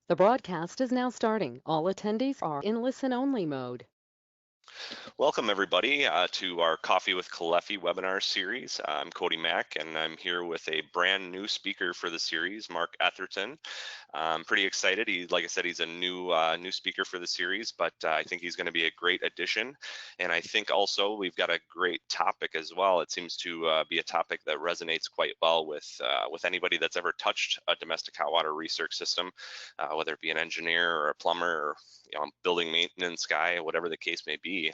The broadcast is now starting. All attendees are in listen-only mode. Welcome everybody to our Coffee with Caleffi webinar series. I'm Cody Mack and I'm here with a brand new speaker for the series, Mark Eatherton. I'm pretty excited. Like I said, he's a new speaker for the series, but I think he's going to be a great addition. And I think also we've got a great topic as well. It seems to be a topic that resonates quite well with anybody that's ever touched a domestic hot water recirc system, whether it be an engineer or a plumber or building maintenance guy, whatever the case may be.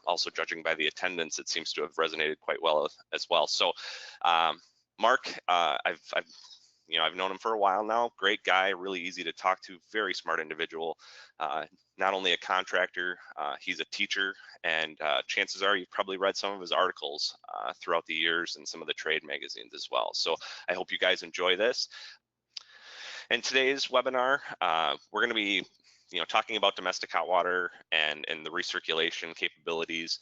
Also, judging by the attendance, it seems to have resonated quite well as well. So, Mark, I've known him for a while now. Great guy, really easy to talk to, very smart individual. Not only a contractor, he's a teacher, and chances are you've probably read some of his articles throughout the years in some of the trade magazines as well. So I hope you guys enjoy this. In today's webinar, we're going to be talking about domestic hot water and the recirculation capabilities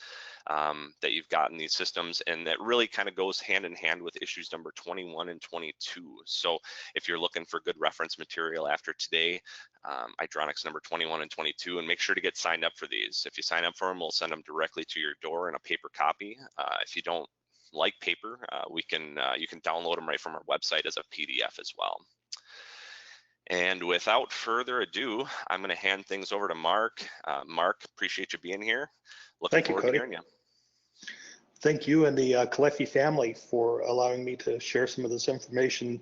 that you've got in these systems, and that really kind of goes hand in hand with issues number 21 and 22. So if you're looking for good reference material after today, hydronics number 21 and 22, and make sure to get signed up for these. If you sign up for them, we'll send them directly to your door in a paper copy. If you don't like paper, you can download them right from our website as a PDF as well. And without further ado, I'm going to hand things over to Mark. Mark, appreciate you being here. Looking forward to hearing you. Thank you and the Caleffi family for allowing me to share some of this information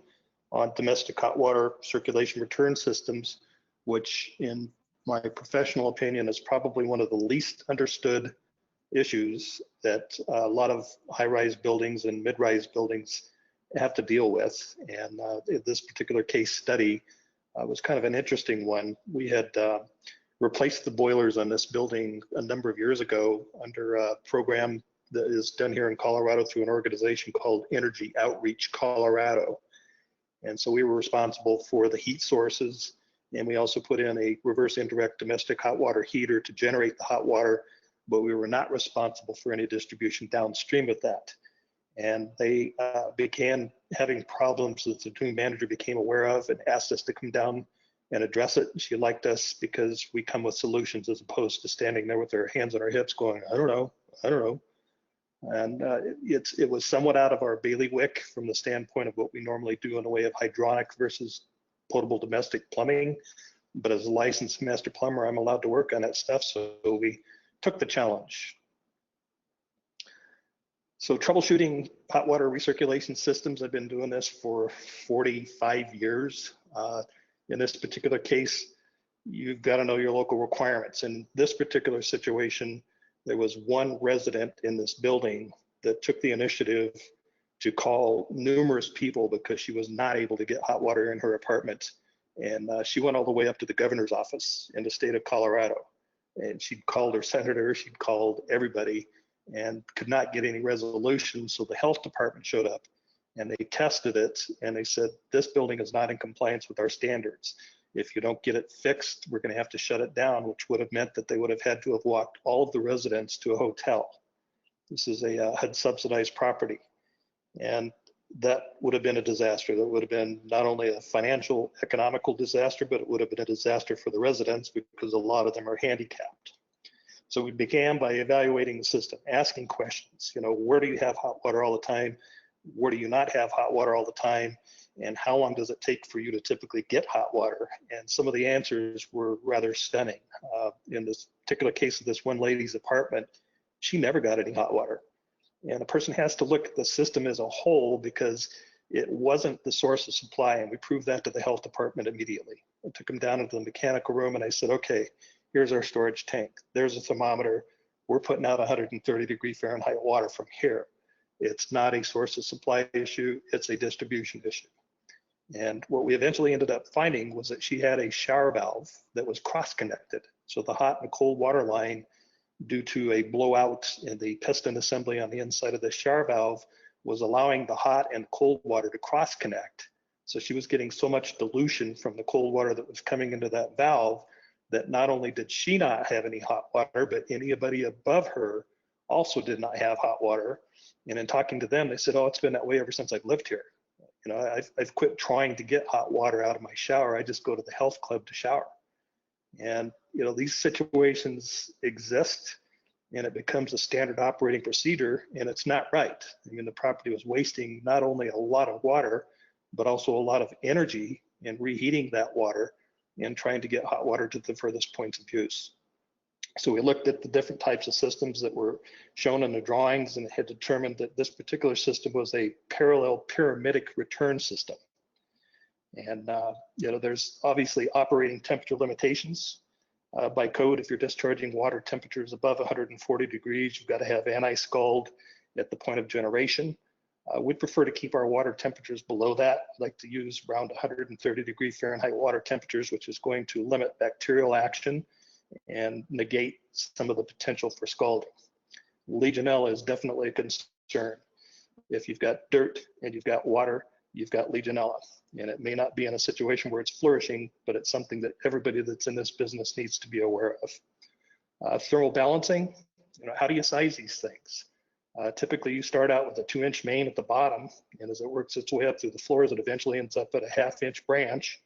on domestic hot water circulation return systems, which in my professional opinion is probably one of the least understood issues that a lot of high-rise buildings and mid-rise buildings have to deal with. And this particular case study was kind of an interesting one. We had replaced the boilers on this building a number of years ago under a program that is done here in Colorado through an organization called Energy Outreach Colorado. And so we were responsible for the heat sources, and we also put in a reverse indirect domestic hot water heater to generate the hot water, but we were not responsible for any distribution downstream of that. And they began having problems that the new manager became aware of and asked us to come down and address it. She liked us because we come with solutions as opposed to standing there with our hands on our hips going, I don't know. And it was somewhat out of our bailiwick from the standpoint of what we normally do in the way of hydronic versus potable domestic plumbing. But as a licensed master plumber, I'm allowed to work on that stuff. So we took the challenge. So troubleshooting hot water recirculation systems, I've been doing this for 45 years. In this particular case, you've got to know your local requirements. In this particular situation, there was one resident in this building that took the initiative to call numerous people because she was not able to get hot water in her apartment. And she went all the way up to the governor's office in the state of Colorado. And she'd called her senator, she'd called everybody, and could not get any resolution. So the health department showed up and they tested it and they said, this building is not in compliance with our standards. If you don't get it fixed, we're going to have to shut it down, which would have meant that they would have had to have walked all of the residents to a hotel. This is a HUD subsidized property. And that would have been a disaster. That would have been not only a financial, economical disaster, but it would have been a disaster for the residents because a lot of them are handicapped. So we began by evaluating the system, asking questions, where do you have hot water all the time? Where do you not have hot water all the time? And how long does it take for you to typically get hot water? And some of the answers were rather stunning. In this particular case of this one lady's apartment, she never got any hot water. And a person has to look at the system as a whole because it wasn't the source of supply. And we proved that to the health department immediately. I took them down into the mechanical room and I said, okay, here's our storage tank. There's a thermometer. We're putting out 130 Fahrenheit water from here. It's not a source of supply issue, it's a distribution issue. And what we eventually ended up finding was that she had a shower valve that was cross-connected. So the hot and cold water line, due to a blowout in the piston assembly on the inside of the shower valve, was allowing the hot and cold water to cross-connect. So she was getting so much dilution from the cold water that was coming into that valve that not only did she not have any hot water, but anybody above her also did not have hot water. And in talking to them, they said, oh, it's been that way ever since I've lived here. You know, I've quit trying to get hot water out of my shower. I just go to the health club to shower. And, you know, these situations exist, and it becomes a standard operating procedure, and it's not right. I mean, the property was wasting not only a lot of water, but also a lot of energy in reheating that water and trying to get hot water to the furthest points of use. So we looked at the different types of systems that were shown in the drawings and had determined that this particular system was a parallel pyramidic return system. And, you know, there's obviously operating temperature limitations. By code, if you're discharging water temperatures above 140 degrees, you've got to have anti-scald at the point of generation. We'd prefer to keep our water temperatures below that. I'd like to use around 130 degree Fahrenheit water temperatures, which is going to limit bacterial action and negate some of the potential for scalding. Legionella is definitely a concern. If you've got dirt and you've got water, you've got Legionella. And it may not be in a situation where it's flourishing, but it's something that everybody that's in this business needs to be aware of. Thermal balancing, you know, how do you size these things? Typically, you start out with a 2-inch main at the bottom, and as it works its way up through the floors, it eventually ends up at a 1/2-inch branch,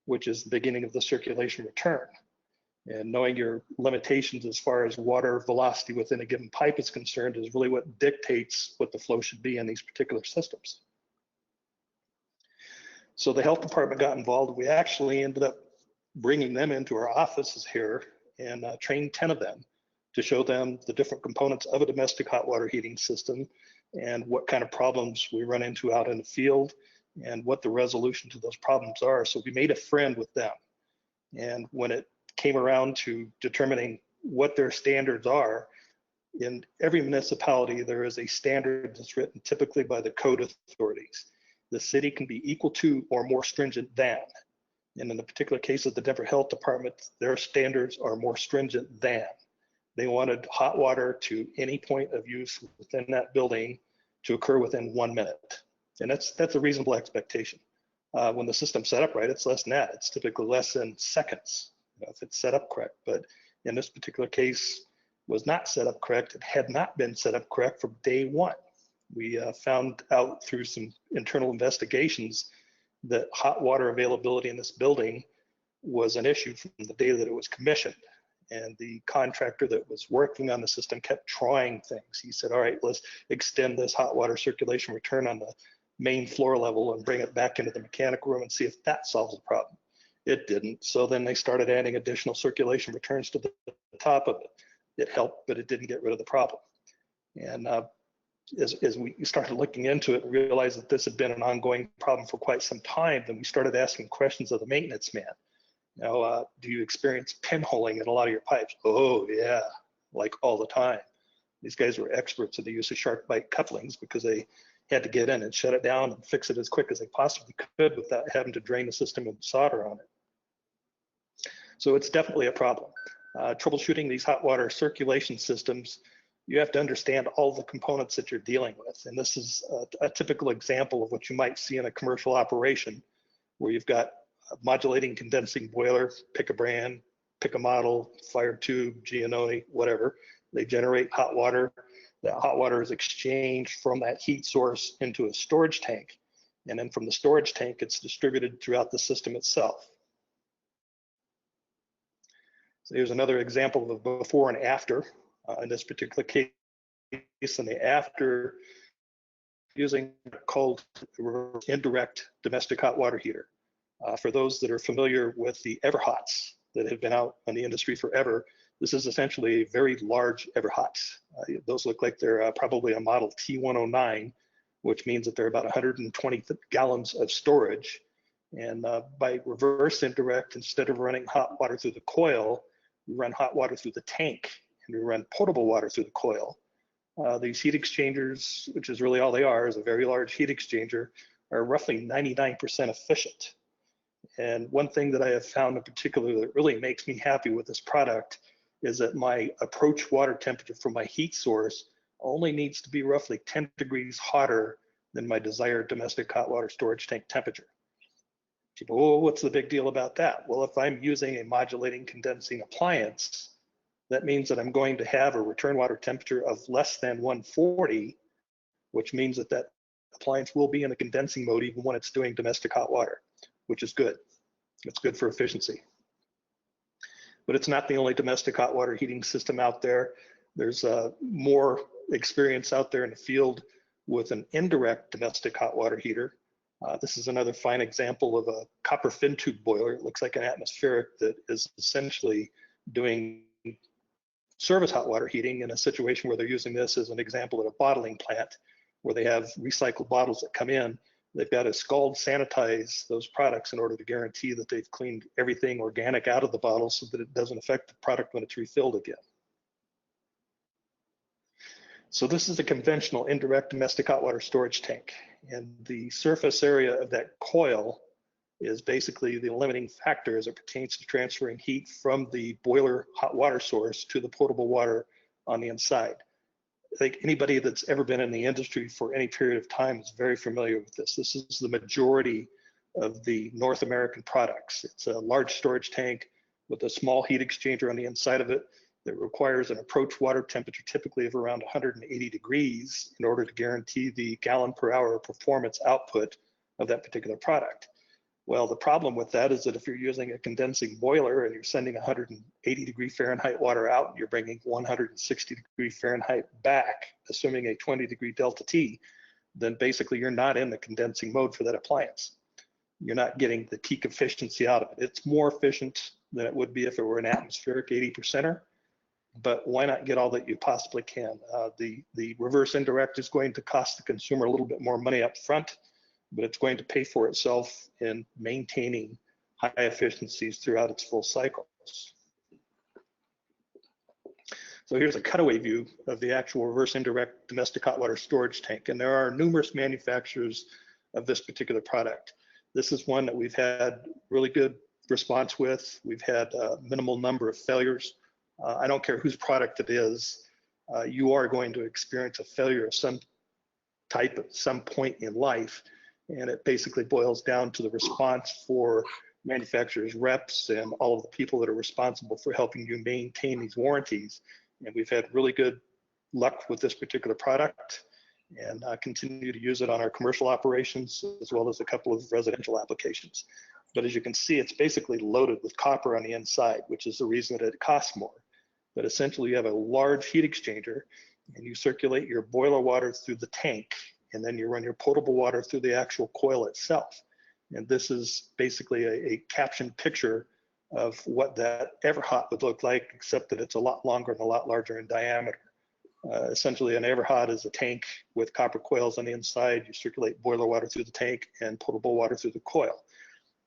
which is the beginning of the circulation return. And knowing your limitations as far as water velocity within a given pipe is concerned is really what dictates what the flow should be in these particular systems. So the health department got involved. We actually ended up bringing them into our offices here and trained 10 of them to show them the different components of a domestic hot water heating system and what kind of problems we run into out in the field and what the resolution to those problems are. So we made a friend with them. And when it came around to determining what their standards are, in every municipality, there is a standard that's written typically by the code authorities. The city can be equal to or more stringent than. And in the particular case of the Denver Health Department, their standards are more stringent than. They wanted hot water to any point of use within that building to occur within 1 minute. And that's a reasonable expectation. When the system's set up right, it's less than that. It's typically less than seconds, you know, if it's set up correct. But in this particular case, was not set up correct. It had not been set up correct from day one. We found out through some internal investigations that hot water availability in this building was an issue from the day that it was commissioned. And the contractor that was working on the system kept trying things. He said, all right, let's extend this hot water circulation return on the main floor level and bring it back into the mechanical room and see if that solves the problem. It didn't. So then they started adding additional circulation returns to the top of it. It helped, but it didn't get rid of the problem. And as we started looking into it and realized that this had been an ongoing problem for quite some time, then we started asking questions of the maintenance man. Now, do you experience pinholing in a lot of your pipes? Oh, yeah, like all the time. These guys were experts in the use of shark bite couplings because they had to get in and shut it down and fix it as quick as they possibly could without having to drain the system and solder on it. So it's definitely a problem. Troubleshooting these hot water circulation systems, you have to understand all the components that you're dealing with. And this is a typical example of what you might see in a commercial operation where you've got a modulating condensing boiler, pick a brand, pick a model, fire tube, Giannone, whatever. They generate hot water. That hot water is exchanged from that heat source into a storage tank. And then from the storage tank, it's distributed throughout the system itself. So here's another example of a before and after. In this particular case, in the after, using called indirect domestic hot water heater. For those that are familiar with the Everhots that have been out in the industry forever, this is essentially a very large Everhot. Those look like they're probably a model T109, which means that they're about 120 gallons of storage. And by reverse indirect, instead of running hot water through the coil, we run hot water through the tank, and we run potable water through the coil. These heat exchangers, which is really all they are, is a very large heat exchanger, are roughly 99% efficient. And one thing that I have found in particular that really makes me happy with this product is that my approach water temperature from my heat source only needs to be roughly 10 degrees hotter than my desired domestic hot water storage tank temperature. People, oh, what's the big deal about that? Well, if I'm using a modulating condensing appliance, that means that I'm going to have a return water temperature of less than 140, which means that that appliance will be in the condensing mode even when it's doing domestic hot water, which is good. It's good for efficiency. But it's not the only domestic hot water heating system out there. There's more experience out there in the field with an indirect domestic hot water heater. This is another fine example of a copper fin tube boiler. It looks like an atmospheric that is essentially doing service hot water heating in a situation where they're using this as an example at a bottling plant where they have recycled bottles that come in. They've got to scald sanitize those products in order to guarantee that they've cleaned everything organic out of the bottle so that it doesn't affect the product when it's refilled again. So this is a conventional indirect domestic hot water storage tank, and the surface area of that coil is basically the limiting factor as it pertains to transferring heat from the boiler hot water source to the potable water on the inside. I think anybody that's ever been in the industry for any period of time is very familiar with this. This is the majority of the North American products. It's a large storage tank with a small heat exchanger on the inside of it that requires an approach water temperature typically of around 180 degrees in order to guarantee the gallon per hour performance output of that particular product. Well, the problem with that is that if you're using a condensing boiler and you're sending 180 degree Fahrenheit water out, and you're bringing 160 degree Fahrenheit back, assuming a 20 degree delta T, then basically you're not in the condensing mode for that appliance. You're not getting the peak efficiency out of it. It's more efficient than it would be if it were an atmospheric 80%er, but why not get all that you possibly can? The reverse indirect is going to cost the consumer a little bit more money up front, but it's going to pay for itself in maintaining high efficiencies throughout its full cycles. So here's a cutaway view of the actual reverse indirect domestic hot water storage tank. And there are numerous manufacturers of this particular product. This is one that we've had really good response with. We've had a minimal number of failures. I don't care whose product it is, you are going to experience a failure of some type at some point in life. And it basically boils down to the response for manufacturers' reps and all of the people that are responsible for helping you maintain these warranties. And we've had really good luck with this particular product and continue to use it on our commercial operations as well as a couple of residential applications. But as you can see, it's basically loaded with copper on the inside, which is the reason that it costs more. But essentially you have a large heat exchanger and you circulate your boiler water through the tank, and then you run your potable water through the actual coil itself. And this is basically a captioned picture of what that Everhot would look like, except that it's a lot longer and a lot larger in diameter. Essentially, an Everhot is a tank with copper coils on the inside. You circulate boiler water through the tank and potable water through the coil.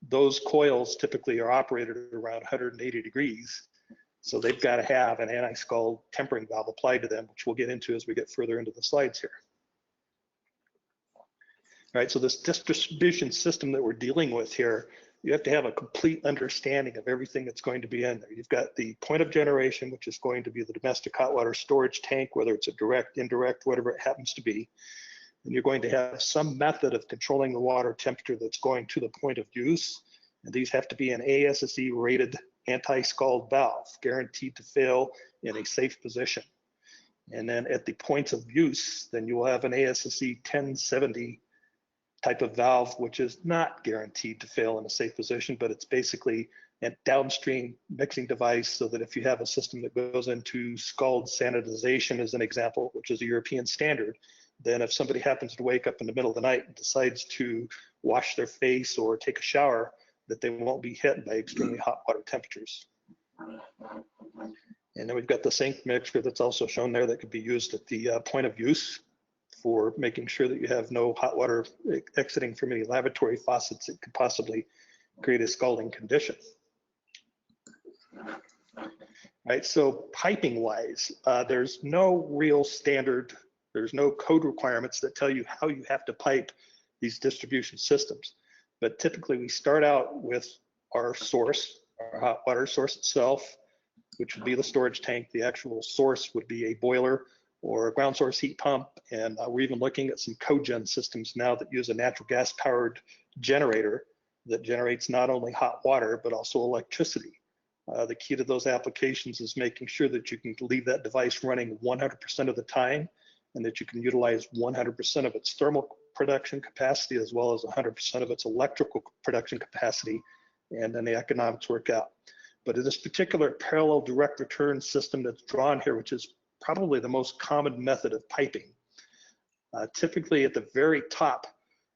Those coils typically are operated at around 180 degrees. So they've got to have an anti-scald tempering valve applied to them, which we'll get into as we get further into the slides here. All right, so this distribution system that we're dealing with here, you have to have a complete understanding of everything that's going to be in there. You've got the point of generation, which is going to be the domestic hot water storage tank, whether it's a direct, indirect, whatever it happens to be. And you're going to have some method of controlling the water temperature that's going to the point of use. And these have to be an ASSE rated anti-scald valve, guaranteed to fail in a safe position. And then at the points of use, then you will have an ASSE 1070 type of valve, which is not guaranteed to fail in a safe position, but it's basically a downstream mixing device so that if you have a system that goes into scald sanitization as an example, which is a European standard, then if somebody happens to wake up in the middle of the night and decides to wash their face or take a shower, that they won't be hit by extremely hot water temperatures. And then we've got the sink mixture that's also shown there that could be used at the point of use for making sure that you have no hot water exiting from any lavatory faucets that could possibly create a scalding condition. Right, so piping wise, there's no real standard, there's no code requirements that tell you how you have to pipe these distribution systems. But typically we start out with our source, our hot water source itself, which would be the storage tank. The actual source would be a boiler or a ground source heat pump. And we're even looking at some cogen systems now that use a natural gas powered generator that generates not only hot water, but also electricity. The key to those applications is making sure that you can leave that device running 100% of the time and that you can utilize 100% of its thermal production capacity as well as 100% of its electrical production capacity, and then the economics work out. But in this particular parallel direct return system that's drawn here, which is probably the most common method of piping, typically at the very top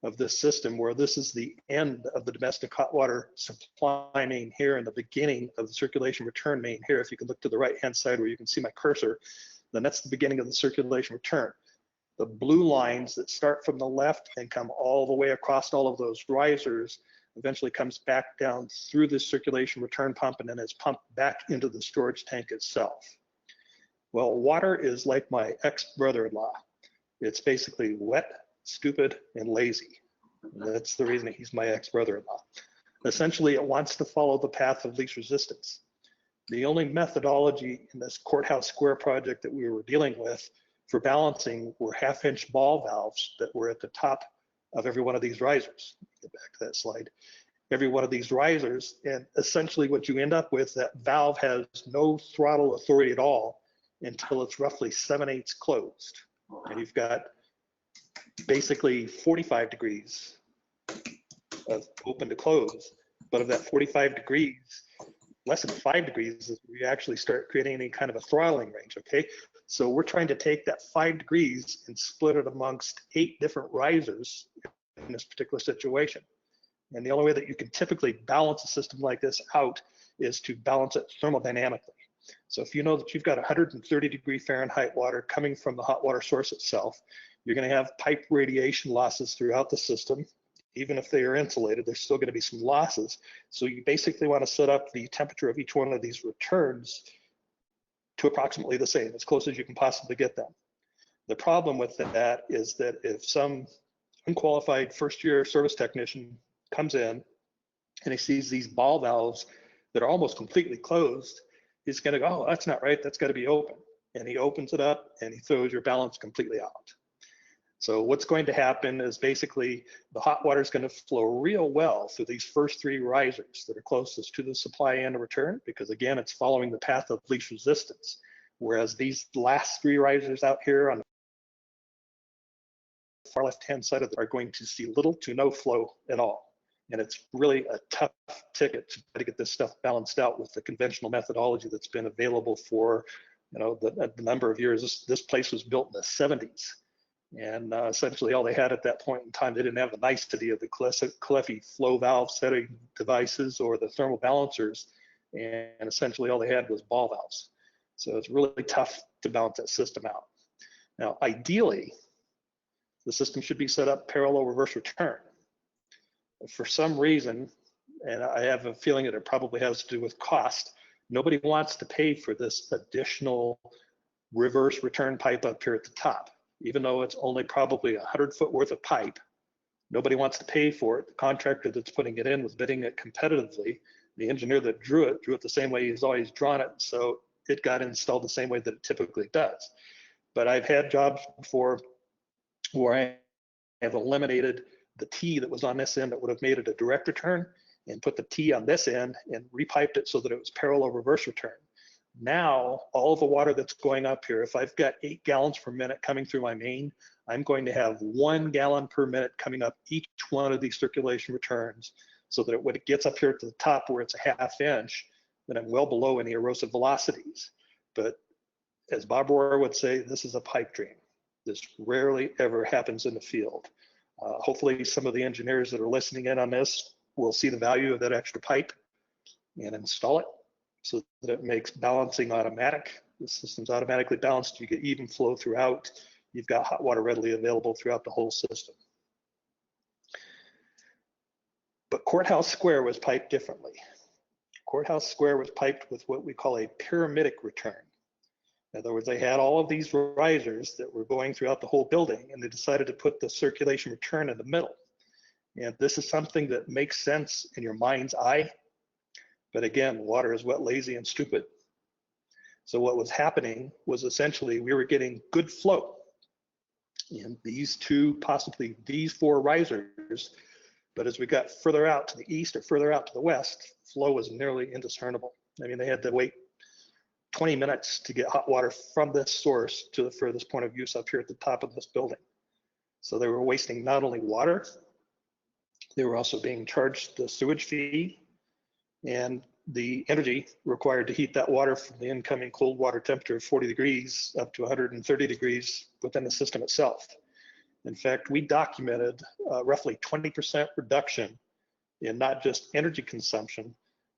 of this system, where this is the end of the domestic hot water supply main here and the beginning of the circulation return main here, if you can look to the right hand side where you can see my cursor, then that's the beginning of the circulation return. The blue lines that start from the left and come all the way across all of those risers eventually comes back down through the circulation return pump and then is pumped back into the storage tank itself. Well, water is like my ex-brother-in-law. It's basically wet, stupid, and lazy. That's the reason he's my ex-brother-in-law. Essentially, it wants to follow the path of least resistance. The only methodology in this courthouse square project that we were dealing with for balancing were half-inch ball valves that were at the top of every one of these risers. Get back to that slide. Every one of these risers, and essentially what you end up with, that valve has no throttle authority at all until it's roughly 7/8 closed. And you've got basically 45 degrees of open to close, but of that 45 degrees, less than 5 degrees is where you actually start creating any kind of a throttling range, okay? So we're trying to take that 5 degrees and split it amongst 8 different risers in this particular situation. And the only way that you can typically balance a system like this out is to balance it thermodynamically. So if you know that you've got 130 degree Fahrenheit water coming from the hot water source itself, you're going to have pipe radiation losses throughout the system. Even if they are insulated, there's still going to be some losses. So you basically want to set up the temperature of each one of these returns to approximately the same, as close as you can possibly get them. The problem with that is that if some unqualified first-year service technician comes in and he sees these ball valves that are almost completely closed, he's going to go, oh, that's not right, that's got to be open. And he opens it up and he throws your balance completely out. So what's going to happen is basically the hot water is going to flow real well through these first 3 risers that are closest to the supply and the return, because again, it's following the path of least resistance. Whereas these last 3 risers out here on the far left-hand side of it are going to see little to no flow at all. And it's really a tough ticket to try to get this stuff balanced out with the conventional methodology that's been available for, the number of years. This place was built in the 70s. And essentially all they had at that point in time, they didn't have the nicety of the Caleffi flow valve setting devices or the thermal balancers. And essentially all they had was ball valves. So it's really tough to balance that system out. Now, ideally, the system should be set up parallel reverse return. For some reason, and I have a feeling that it probably has to do with cost, nobody wants to pay for this additional reverse return pipe up here at the top. Even though it's only probably 100-foot worth of pipe, nobody wants to pay for it. The contractor that's putting it in was bidding it competitively. The engineer that drew it the same way he's always drawn it, so it got installed the same way that it typically does. But I've had jobs before where I have eliminated the T that was on this end that would have made it a direct return and put the T on this end and repiped it so that it was parallel reverse return. Now, all of the water that's going up here, if I've got 8 gallons per minute coming through my main, I'm going to have 1 gallon per minute coming up each one of these circulation returns, so that when it gets up here to the top where it's a 1/2 inch, then I'm well below any erosive velocities. But as Bob Rohr would say, this is a pipe dream. This rarely ever happens in the field. Hopefully some of the engineers that are listening in on this will see the value of that extra pipe and install it, so that it makes balancing automatic. The system's automatically balanced. You get even flow throughout. You've got hot water readily available throughout the whole system. But Courthouse Square was piped differently. Courthouse Square was piped with what we call a pyramidic return. In other words, they had all of these risers that were going throughout the whole building, and they decided to put the circulation return in the middle. And this is something that makes sense in your mind's eye. But again, water is wet, lazy, and stupid. So what was happening was essentially we were getting good flow in these 2, possibly these 4 risers. But as we got further out to the east or further out to the west, flow was nearly indiscernible. I mean, they had to wait 20 minutes to get hot water from this source to the furthest point of use up here at the top of this building. So they were wasting not only water, they were also being charged the sewage fee and the energy required to heat that water from the incoming cold water temperature of 40 degrees up to 130 degrees within the system itself. In fact, we documented roughly 20% reduction in not just energy consumption,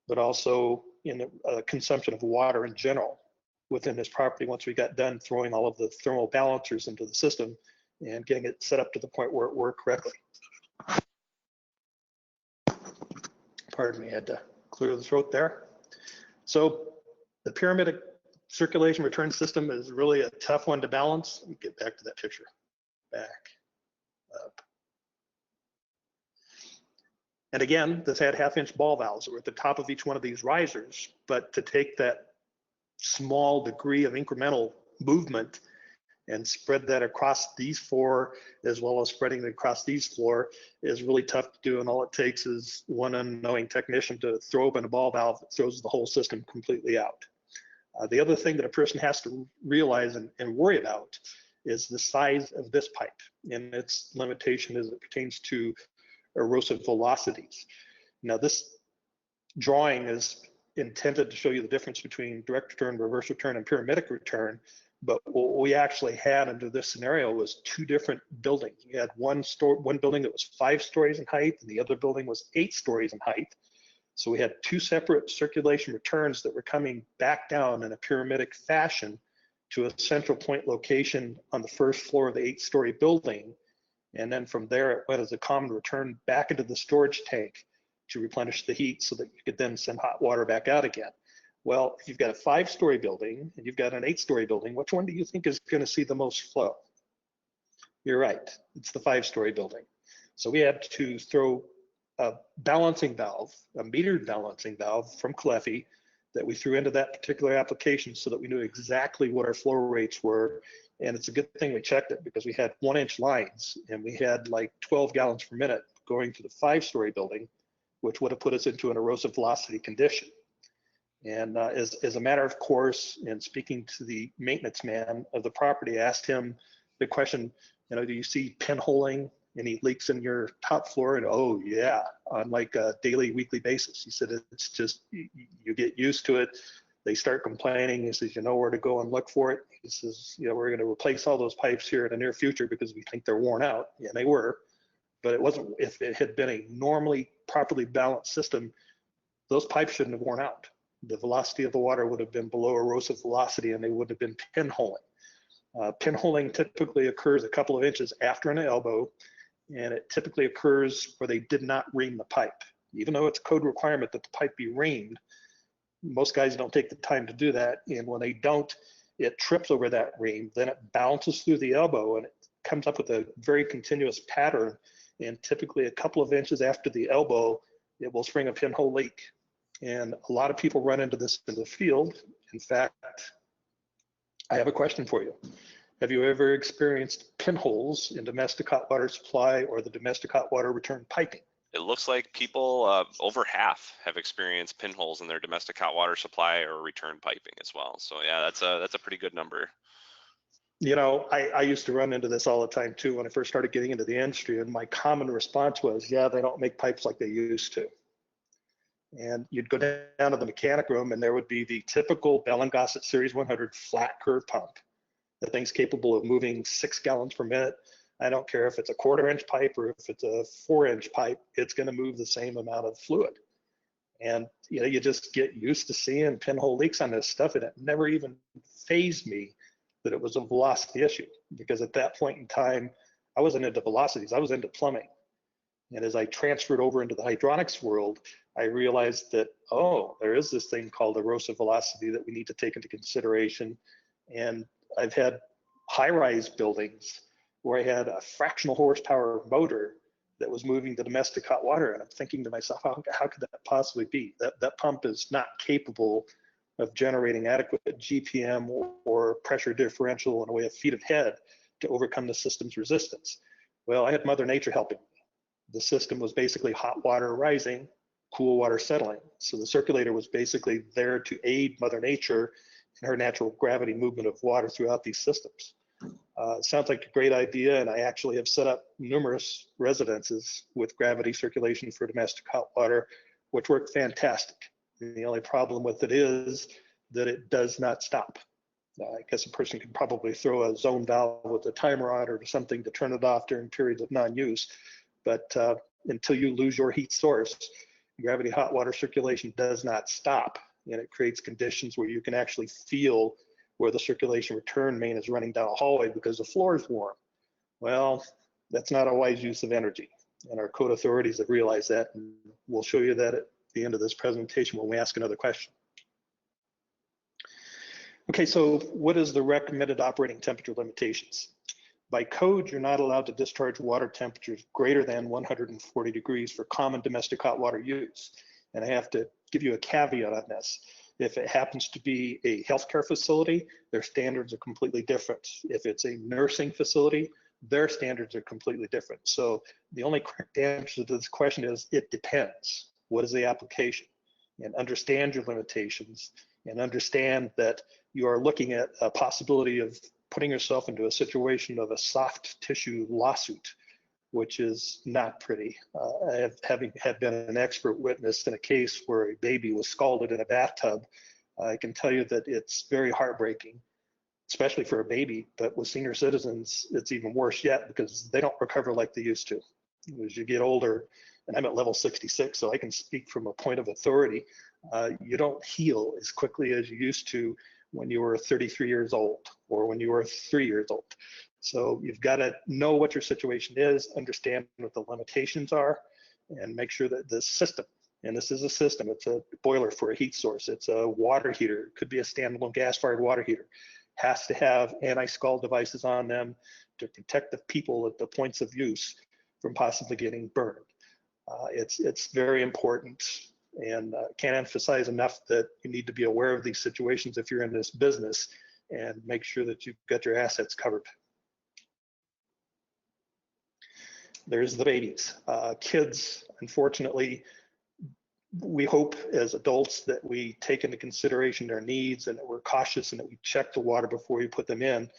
but also in consumption of water in general within this property once we got done throwing all of the thermal balancers into the system and getting it set up to the point where it worked correctly. Pardon me, I had to clear the throat there. So the Pyramidic circulation return system is really a tough one to balance. Let me get back to that picture. Back up. And again, this had 1/2-inch ball valves that were at the top of each one of these risers, but to take that small degree of incremental movement and spread that across these 4, as well as spreading it across these 4, is really tough to do. And all it takes is one unknowing technician to throw open a ball valve that throws the whole system completely out. The other thing that a person has to realize and worry about is the size of this pipe and its limitation as it pertains to erosive velocities. Now, this drawing is intended to show you the difference between direct return, reverse return, and pyramidic return. But what we actually had under this scenario was 2 different buildings. We had one building that was 5 stories in height, and the other building was 8 stories in height. So we had 2 separate circulation returns that were coming back down in a pyramidic fashion to a central point location on the first floor of the 8-story building. And then from there, it went as a common return back into the storage tank to replenish the heat so that you could then send hot water back out again. Well, if you've got a 5-story building and you've got an 8-story building, which one do you think is going to see the most flow? You're right, it's the 5-story building. So we had to throw a balancing valve, a metered balancing valve from Caleffi that we threw into that particular application so that we knew exactly what our flow rates were. And it's a good thing we checked it because we had 1-inch lines and we had like 12 gallons per minute going to the 5-story building, which would have put us into an erosive velocity condition. And as a matter of course, and speaking to the maintenance man of the property, I asked him the question, do you see pinholing, any leaks in your top floor? And oh yeah, on like a daily, weekly basis. He said, it's just, you get used to it. They start complaining. He says, you know where to go and look for it. He says, we're going to replace all those pipes here in the near future because we think they're worn out. Yeah, they were, but it wasn't. If it had been a normally properly balanced system, those pipes shouldn't have worn out. The velocity of the water would have been below erosive velocity and they would have been pinholing. Pinholing typically occurs a couple of inches after an elbow, and it typically occurs where they did not ream the pipe. Even though it's a code requirement that the pipe be reamed, most guys don't take the time to do that. And when they don't, it trips over that ream, then it bounces through the elbow and it comes up with a very continuous pattern. And typically a couple of inches after the elbow, it will spring a pinhole leak. And a lot of people run into this in the field. In fact, I have a question for you. Have you ever experienced pinholes in domestic hot water supply or the domestic hot water return piping? It looks like people, over half, have experienced pinholes in their domestic hot water supply or return piping as well. So yeah, that's a pretty good number. I used to run into this all the time too when I first started getting into the industry, and my common response was, yeah, they don't make pipes like they used to. And you'd go down to the mechanic room and there would be the typical Bell & Gossett Series 100 flat curve pump. The thing's capable of moving 6 gallons per minute. I don't care if it's a 1/4-inch pipe or if it's a 4-inch pipe, it's going to move the same amount of fluid. And you just get used to seeing pinhole leaks on this stuff, and it never even fazed me that it was a velocity issue, because at that point in time, I wasn't into velocities, I was into plumbing. And as I transferred over into the hydronics world, I realized that, there is this thing called erosive velocity that we need to take into consideration. And I've had high-rise buildings where I had a fractional horsepower motor that was moving the domestic hot water. And I'm thinking to myself, how could that possibly be? That pump is not capable of generating adequate GPM or pressure differential in a way of feet of head to overcome the system's resistance. Well, I had Mother Nature helping me. The system was basically hot water rising, cool water settling. So the circulator was basically there to aid Mother Nature in her natural gravity movement of water throughout these systems. Sounds like a great idea, and I actually have set up numerous residences with gravity circulation for domestic hot water, which work fantastic. And the only problem with it is that it does not stop. I guess a person could probably throw a zone valve with a timer on it or something to turn it off during periods of non-use, but until you lose your heat source, gravity hot water circulation does not stop, and it creates conditions where you can actually feel where the circulation return main is running down a hallway because the floor is warm. Well, that's not a wise use of energy, and our code authorities have realized that, and we'll show you that at the end of this presentation when we ask another question. Okay, so what is the recommended operating temperature limitations? By code, you're not allowed to discharge water temperatures greater than 140 degrees for common domestic hot water use. And I have to give you a caveat on this. If it happens to be a healthcare facility, their standards are completely different. If it's a nursing facility, their standards are completely different. So the only correct answer to this question is it depends. What is the application? And understand your limitations, and understand that you are looking at a possibility of putting yourself into a situation of a soft tissue lawsuit, which is not pretty. Having been an expert witness in a case where a baby was scalded in a bathtub, I can tell you that it's very heartbreaking, especially for a baby, but with senior citizens, it's even worse yet because they don't recover like they used to. As you get older, and I'm at level 66, so I can speak from a point of authority, you don't heal as quickly as you used to when you were 33 years old or when you were 3 years old. So you've got to know what your situation is, understand what the limitations are, and make sure that the system, and this is a system, it's a boiler for a heat source, it's a water heater, it could be a standalone gas-fired water heater, has to have anti-scald devices on them to protect the people at the points of use from possibly getting burned. It's very important, and can't emphasize enough that you need to be aware of these situations if you're in this business, and make sure that you've got your assets covered. There's the babies. Kids, unfortunately, we hope as adults that we take into consideration their needs and that we're cautious and that we check the water before we put them in.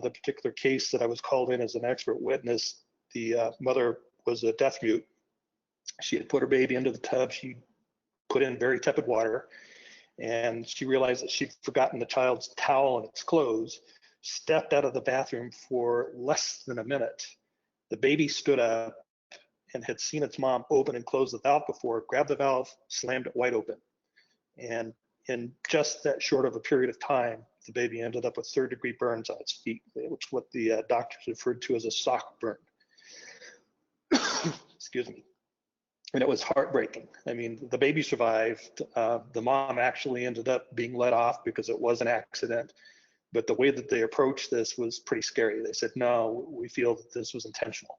The particular case that I was called in as an expert witness, the mother was a deaf mute. She had put her baby into the tub. She put in very tepid water, and she realized that she'd forgotten the child's towel and its clothes, stepped out of the bathroom for less than a minute. The baby stood up and had seen its mom open and close the valve before, grabbed the valve, slammed it wide open. And in just that short of a period of time, the baby ended up with third-degree burns on its feet, which is what the doctors referred to as a sock burn. Excuse me. And it was heartbreaking. I mean, the baby survived. The mom actually ended up being let off because it was an accident. But the way that they approached this was pretty scary. They said, no, we feel that this was intentional.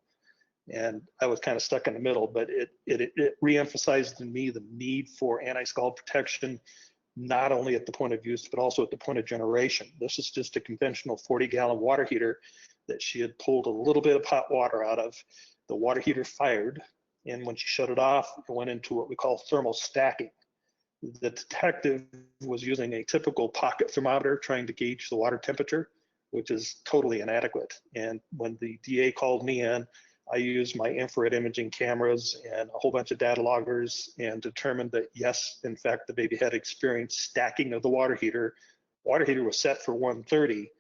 And I was kind of stuck in the middle, but it reemphasized in me the need for anti-scald protection, not only at the point of use, but also at the point of generation. This is just a conventional 40-gallon water heater that she had pulled a little bit of hot water out of. The water heater fired, and when she shut it off, it went into what we call thermal stacking. The detective was using a typical pocket thermometer trying to gauge the water temperature, which is totally inadequate. And when the DA called me in, I used my infrared imaging cameras and a whole bunch of data loggers and determined that yes, in fact, the baby had experienced stacking of the water heater. Water heater was set for 130,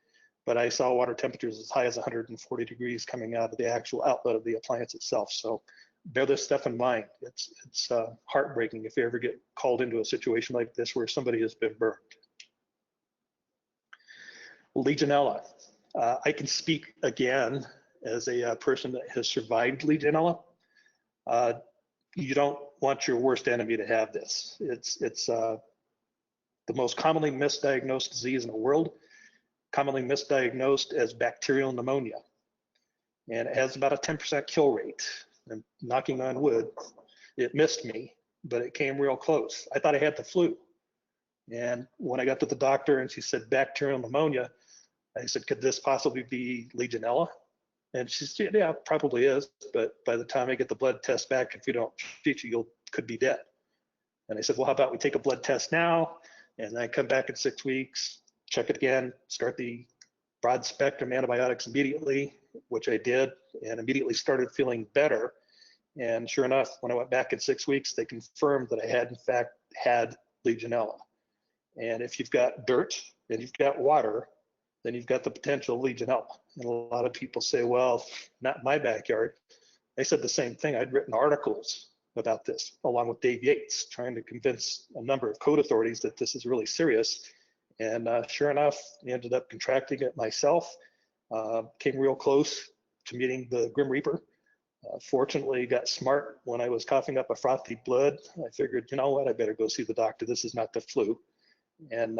but I saw water temperatures as high as 140 degrees coming out of the actual outlet of the appliance itself. So bear this stuff in mind. It's heartbreaking if you ever get called into a situation like this where somebody has been burned. Legionella. I can speak again as a person that has survived Legionella. You don't want your worst enemy to have this. It's the most commonly misdiagnosed disease in the world, commonly misdiagnosed as bacterial pneumonia. And it has about a 10% kill rate. And knocking on wood, it missed me, but it came real close. I thought I had the flu. And when I got to the doctor and she said bacterial pneumonia, I said, could this possibly be Legionella? And she said, yeah, probably is. But by the time I get the blood test back, if you don't treat you, you could be dead. And I said, well, how about we take a blood test now? And then I come back in 6 weeks, check it again, start the broad spectrum antibiotics immediately, which I did, and immediately started feeling better. And sure enough, when I went back in 6 weeks, they confirmed that I had in fact had Legionella. And if you've got dirt and you've got water, then you've got the potential Legionella. And a lot of people say, well, not in my backyard. I said the same thing. I'd written articles about this, along with Dave Yates, trying to convince a number of code authorities that this is really serious. And sure enough, I ended up contracting it myself. Came real close to meeting the Grim Reaper. Fortunately, got smart when I was coughing up a frothy blood. I figured, you know what, I better go see the doctor. This is not the flu. And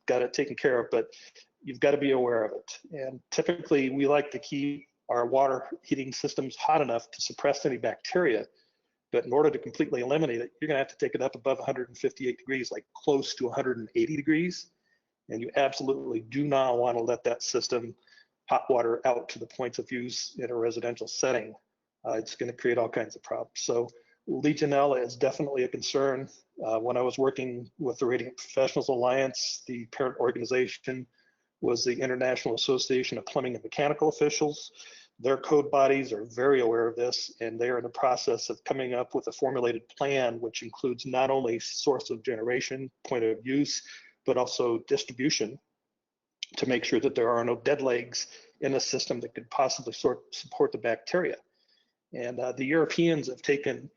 got it taken care of. But you've got to be aware of it. And typically, we like to keep our water heating systems hot enough to suppress any bacteria. But in order to completely eliminate it, you're going to have to take it up above 158 degrees, like close to 180 degrees. And you absolutely do not want to let that system hot water out to the points of use in a residential setting. It's going to create all kinds of problems. So Legionella is definitely a concern. When I was working with the Radiant Professionals Alliance, the parent organization was the International Association of Plumbing and Mechanical Officials. Their code bodies are very aware of this, and they are in the process of coming up with a formulated plan, which includes not only source of generation, point of use, but also distribution, to make sure that there are no dead legs in a system that could possibly support the bacteria. And the Europeans have taken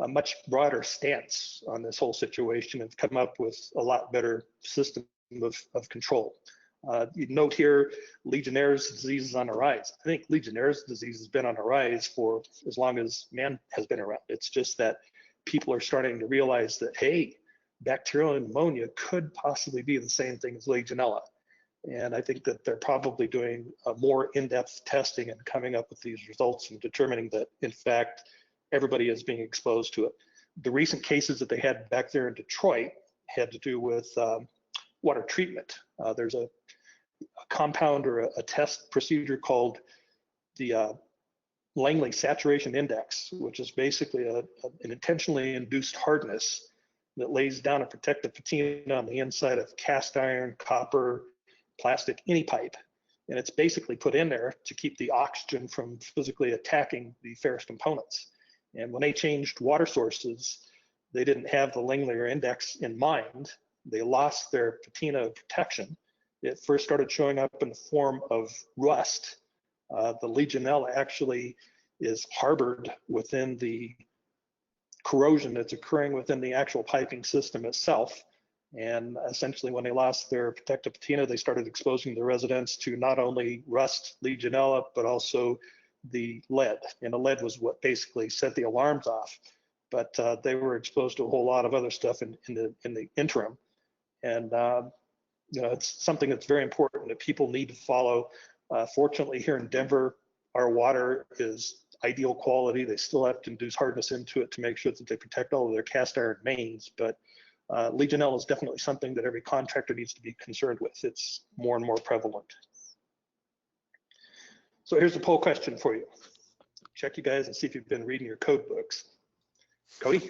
a much broader stance on this whole situation and come up with a lot better system of control. You note here, Legionnaire's disease is on the rise. I think Legionnaire's disease has been on the rise for as long as man has been around. It's just that people are starting to realize that, hey, bacterial pneumonia could possibly be the same thing as Legionella. And I think that they're probably doing more in-depth testing and coming up with these results and determining that, in fact, everybody is being exposed to it. The recent cases that they had back there in Detroit had to do with water treatment. There's a compound or a test procedure called the Langley Saturation Index, which is basically an intentionally induced hardness that lays down a protective patina on the inside of cast iron, copper, plastic, any pipe. And it's basically put in there to keep the oxygen from physically attacking the ferrous components. And when they changed water sources, they didn't have the Langley index in mind. They lost their patina of protection. It first started showing up in the form of rust. The Legionella actually is harbored within the corrosion that's occurring within the actual piping system itself. And essentially, when they lost their protective patina, they started exposing the residents to not only rust, Legionella, but also the lead. And the lead was what basically set the alarms off. But they were exposed to a whole lot of other stuff in the interim. And it's something that's very important that people need to follow. Fortunately, here in Denver, our water is ideal quality. They still have to induce hardness into it to make sure that they protect all of their cast iron mains. But Legionella is definitely something that every contractor needs to be concerned with. It's more and more prevalent. So here's a poll question for you. Check you guys and see if you've been reading your code books. Cody?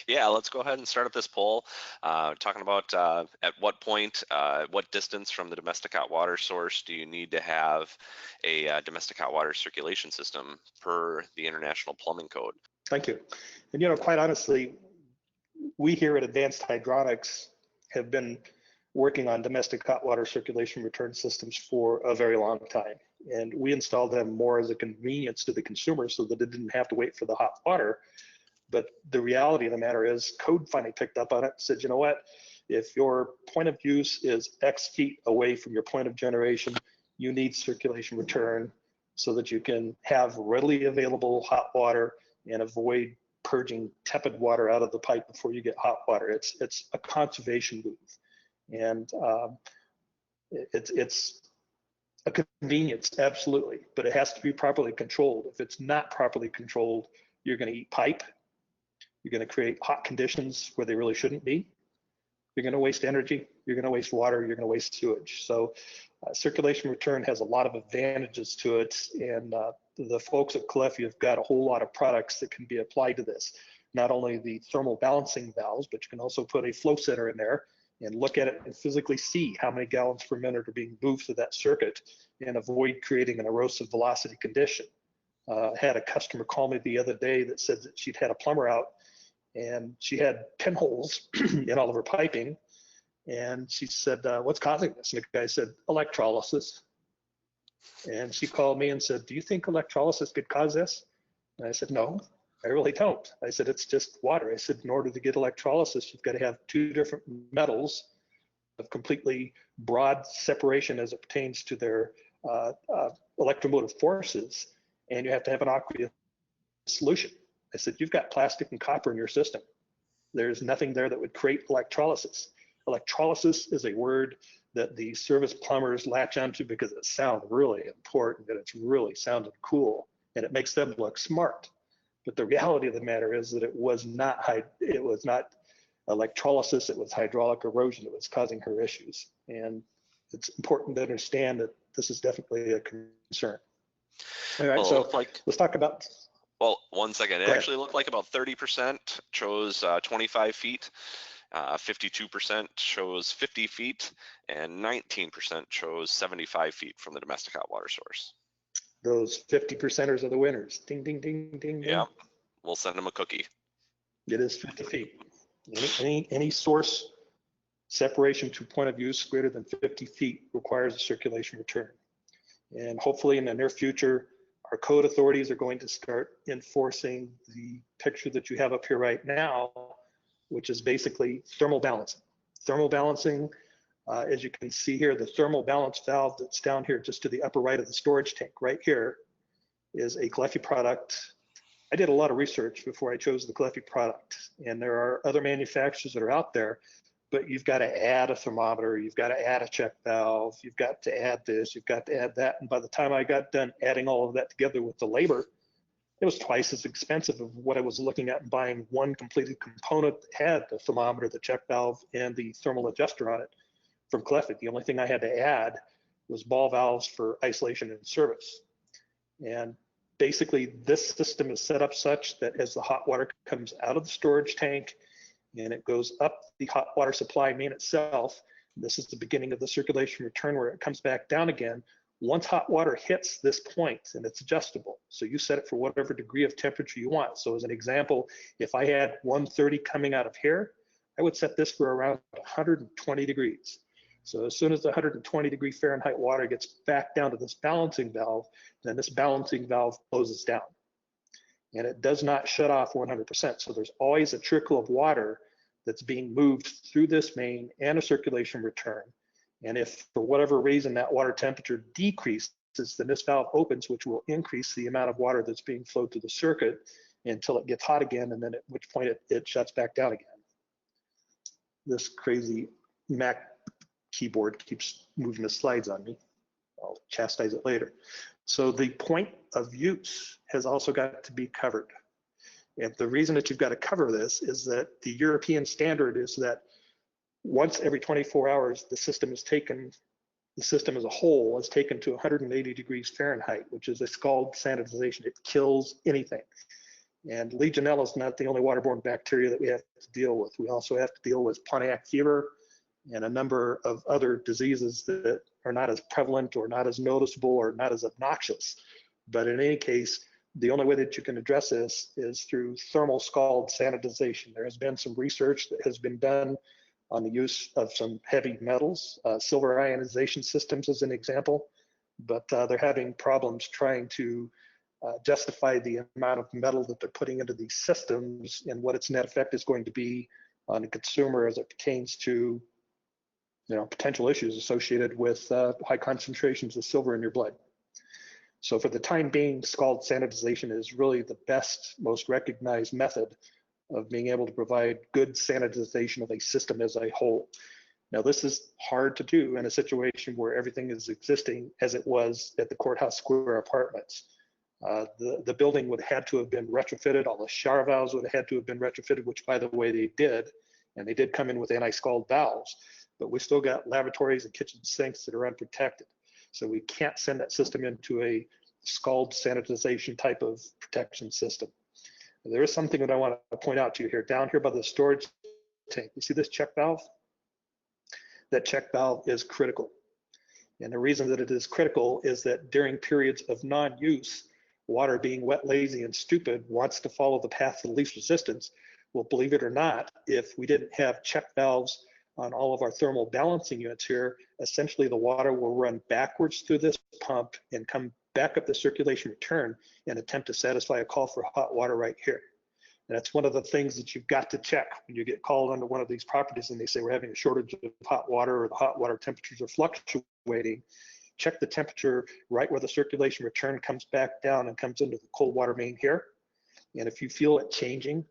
Yeah, let's go ahead and start up this poll. Talking about at what point, what distance from the domestic hot water source do you need to have a domestic hot water circulation system per the International Plumbing Code? Thank you. And quite honestly, we here at Advanced Hydronics have been working on domestic hot water circulation return systems for a very long time. And we installed them more as a convenience to the consumer so that it didn't have to wait for the hot water. But the reality of the matter is code finally picked up on it and said, you know what, if your point of use is X feet away from your point of generation, you need circulation return so that you can have readily available hot water and avoid purging tepid water out of the pipe before you get hot water. It's a conservation move. And it's a convenience, absolutely, but it has to be properly controlled. If it's not properly controlled, you're going to eat pipe. You're going to create hot conditions where they really shouldn't be. You're going to waste energy. You're going to waste water. You're going to waste sewage. So circulation return has a lot of advantages to it. And the folks at Caleffi have got a whole lot of products that can be applied to this. Not only the thermal balancing valves, but you can also put a flow center in there and look at it and physically see how many gallons per minute are being moved through that circuit and avoid creating an erosive velocity condition. Had a customer call me the other day that said that she'd had a plumber out and she had pinholes in all of her piping. And she said, what's causing this? And the guy said, electrolysis. And she called me and said, do you think electrolysis could cause this? And I said, no, I really don't. I said, it's just water. I said, in order to get electrolysis, you've got to have two different metals of completely broad separation as it pertains to their electromotive forces, and you have to have an aqueous solution. I said, you've got plastic and copper in your system. There's nothing there that would create electrolysis. Electrolysis is a word that the service plumbers latch onto because it sounds really important and it's really sounding cool and it makes them look smart. But the reality of the matter is that it was not electrolysis, it was hydraulic erosion that was causing her issues. And it's important to understand that this is definitely a concern. All right, so let's talk about. Well, 1 second. It actually looked like about 30% chose 25 feet, 52% chose 50 feet, and 19% chose 75 feet from the domestic hot water source. Those 50%ers are the winners. Ding, ding, ding, ding. Yeah, we'll send them a cookie. It is 50 feet. Any source separation to point of use greater than 50 feet requires a circulation return. And hopefully in the near future, our code authorities are going to start enforcing the picture that you have up here right now, which is basically thermal balancing. Thermal balancing, as you can see here, the thermal balance valve that's down here just to the upper right of the storage tank right here is a Caleffi product. I did a lot of research before I chose the Caleffi product, and there are other manufacturers that are out there, but you've got to add a thermometer, you've got to add a check valve, you've got to add this, you've got to add that. And by the time I got done adding all of that together with the labor, it was twice as expensive of what I was looking at and buying one completed component that had the thermometer, the check valve, and the thermal adjuster on it from Caleffi. The only thing I had to add was ball valves for isolation and service. And basically this system is set up such that as the hot water comes out of the storage tank and it goes up the hot water supply main itself, this is the beginning of the circulation return where it comes back down again. Once hot water hits this point, and it's adjustable, so you set it for whatever degree of temperature you want. So as an example, if I had 130 coming out of here, I would set this for around 120 degrees. So as soon as the 120 degree Fahrenheit water gets back down to this balancing valve, then this balancing valve closes down. And it does not shut off 100%. So there's always a trickle of water that's being moved through this main and a circulation return. And if for whatever reason that water temperature decreases, then this valve opens, which will increase the amount of water that's being flowed through the circuit until it gets hot again, and then at which point it shuts back down again. This crazy Mac keyboard keeps moving the slides on me. I'll chastise it later. So the point of use has also got to be covered. And the reason that you've got to cover this is that the European standard is that once every 24 hours, the system as a whole is taken to 180 degrees Fahrenheit, which is a scald sanitization. It kills anything. And Legionella is not the only waterborne bacteria that we have to deal with. We also have to deal with Pontiac fever and a number of other diseases that are not as prevalent or not as noticeable or not as obnoxious. But in any case, the only way that you can address this is through thermal scald sanitization. There has been some research that has been done on the use of some heavy metals, silver ionization systems as an example, but they're having problems trying to justify the amount of metal that they're putting into these systems and what its net effect is going to be on the consumer as it pertains to potential issues associated with high concentrations of silver in your blood. So for the time being, scald sanitization is really the best, most recognized method of being able to provide good sanitization of a system as a whole. Now, this is hard to do in a situation where everything is existing as it was at the Courthouse Square apartments. The building would have had to have been retrofitted. All the shower valves would have had to have been retrofitted, which, by the way, they did. And they did come in with anti-scald valves. But we still got lavatories and kitchen sinks that are unprotected. So we can't send that system into a scald sanitization type of protection system. There is something that I want to point out to you here. Down here by the storage tank, you see this check valve? that check valve is critical. And the reason that it is critical is that during periods of non-use, water being wet, lazy, and stupid wants to follow the path of least resistance. Well, believe it or not, if we didn't have check valves on all of our thermal balancing units here, essentially the water will run backwards through this pump and come back up the circulation return and attempt to satisfy a call for hot water right here. And that's one of the things that you've got to check when you get called under one of these properties and they say we're having a shortage of hot water or the hot water temperatures are fluctuating. Check the temperature right where the circulation return comes back down and comes into the cold water main here. And if you feel it changing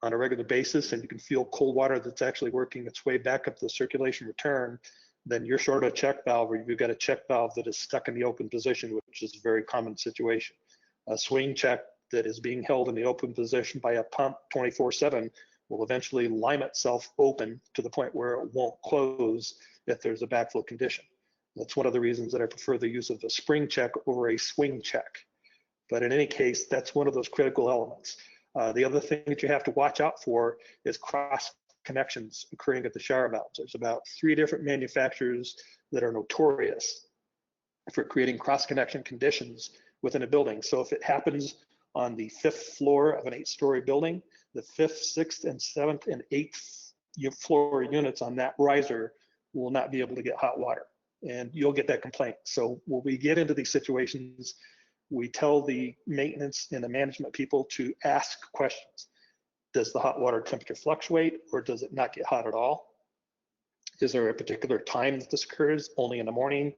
on a regular basis and you can feel cold water that's actually working its way back up the circulation return, then you're short a check valve or you've got a check valve that is stuck in the open position, which is a very common situation. A swing check that is being held in the open position by a pump 24/7 will eventually lime itself open to the point where it won't close if there's a backflow condition. That's one of the reasons that I prefer the use of a spring check over a swing check. But in any case, that's one of those critical elements. The other thing that you have to watch out for is cross connections occurring at the shower valves. There's about 3 different manufacturers that are notorious for creating cross connection conditions within a building. So if it happens on the 5th floor of an 8-story building, the 5th, 6th, and 7th, and 8th floor units on that riser will not be able to get hot water. And you'll get that complaint. So when we get into these situations, we tell the maintenance and the management people to ask questions. Does the hot water temperature fluctuate or does it not get hot at all? Is there a particular time that this occurs? Only in the morning,